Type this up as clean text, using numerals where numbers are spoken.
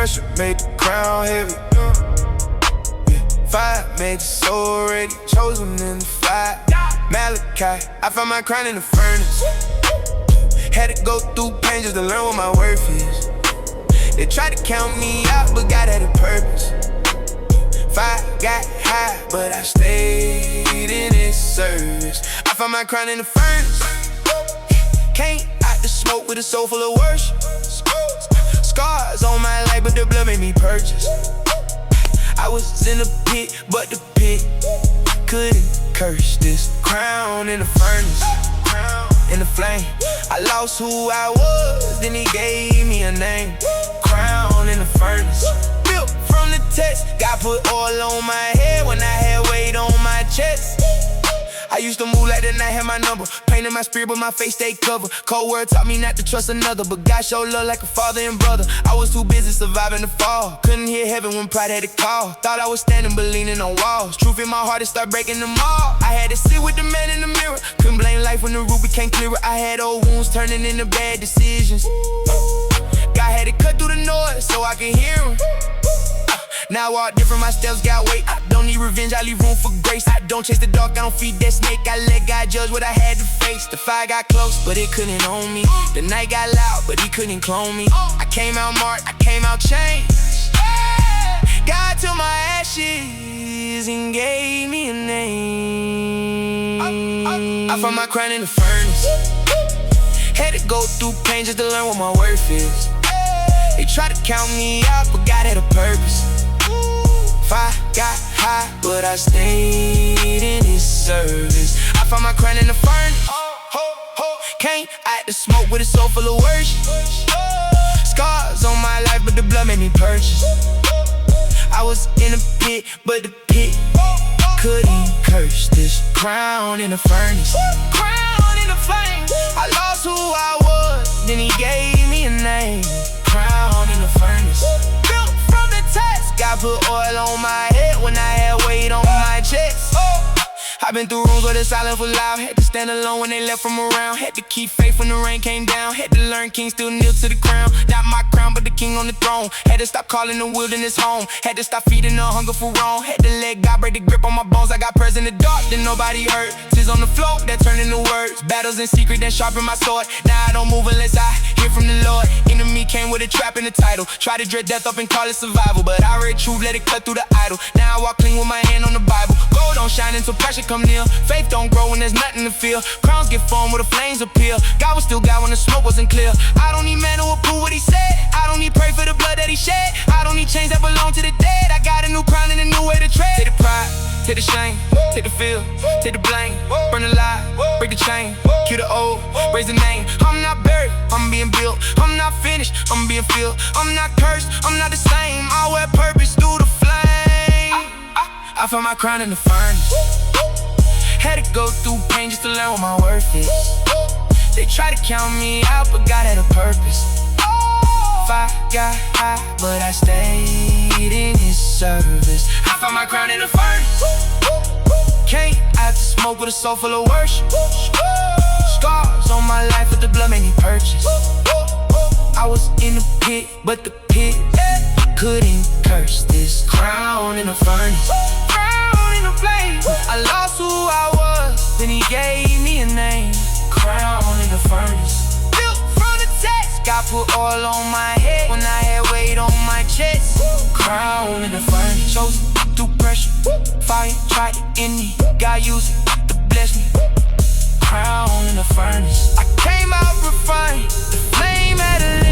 pressure made the crown heavy. Fire made the soul ready, chosen in the fire. Malachi, I found my crown in the furnace. Had to go through pain just to learn what my worth is. They tried to count me out, but God had a purpose. Fire got high, but I stayed in His service. I found my crown in the furnace. Came out the smoke with a soul full of worship. Scars on my life, but the blood made me purchase. I was in the pit, but the pit couldn't curse this crown in the furnace, in the flame. I lost who I was, then He gave me a name. Crown in the furnace, built from the test. God put oil on my head when I had weight on my chest. I used to move like the night had my number. Pain in my spirit, but my face stayed covered. Cold word taught me not to trust another, but God showed love like a father and brother. I was too busy surviving the fall. Couldn't hear heaven when pride had to call. Thought I was standing but leaning on walls. Truth in my heart, it started breaking them all. I had to sit with the man in the mirror. Couldn't blame life when the root became clearer. I had old wounds turning into bad decisions. God had to cut through the noise so I could hear Him. Now I walk different, my steps got weight. I don't need revenge, I leave room for grace. I don't chase the dark, I don't feed that snake. I let God judge what I had to face. The fire got close, but it couldn't own me. The night got loud, but He couldn't clone me. I came out marked, I came out changed. God took my ashes and gave me a name. I found my crown in the furnace. Had to go through pain just to learn what my worth is. They tried to count me out, but God had a purpose. Fire got high, but I stayed in His service. I found my crown in the furnace. Came out the smoke with a soul full of worship. Scars on my life, but the blood made me purchase. I was in a pit, but the pit couldn't curse this crown in the furnace. Crown in the flame. I lost who I was, then He gave me a name. Crown in the furnace, built from the test. God put oil on my head when I had weight on my chest. I've been through rooms where the silence was loud. Had to stand alone when they left from around. Had to keep faith when the rain came down. Had to learn king still kneel to the crown. Not my crown, but the king on the throne. Had to stop calling the wilderness home. Had to stop feeding the hunger for wrong. Had to let God break the grip on my bones. I got prayers in the dark, then nobody heard. Tears on the floor, that turn into words. Battles in secret, that sharpen my sword. Now I don't move unless I hear from the Lord. Enemy came with a trap in the title. Try to dread death up and call it survival, but I read truth, let it cut through the idol. Now I walk clean with my hand on the Bible. Gold don't shine until pressure come near. Faith don't grow when there's nothing to feel. Crowns get formed where the flames appear. God was still God when the smoke wasn't clear. I don't need man to approve what He said. I don't need pray for the blood that He shed. I don't need chains that belong to the dead. I got a new crown and a new way to tread. Take the pride, take the shame, take the feel, take the blame. Burn the lie, break the chain, kill the old, raise the name. I'm not buried, I'm being built. I'm not finished, I'm being filled. I'm not cursed, I'm not the same. I wear purpose through the flame. I found my crown in the furnace. Had to go through pain just to learn what my worth is. They try to count me out, but God had a purpose. Fire got high, but I stayed in His service. I found my crown in the furnace. Came out the smoke with a soul full of worship. Scars on my life, but the blood made me purchase. I was in the pit, but the pit couldn't curse this crown in the furnace. Crown in the flame. I lost who I was, then He gave me a name. Crown in the furnace, built from the test. God put oil on my head when I had weight on my chest. Crown in the furnace, chosen through pressure. Fire tried to end me, God used it to bless me. Crown in the furnace, I came out refined. The flame had a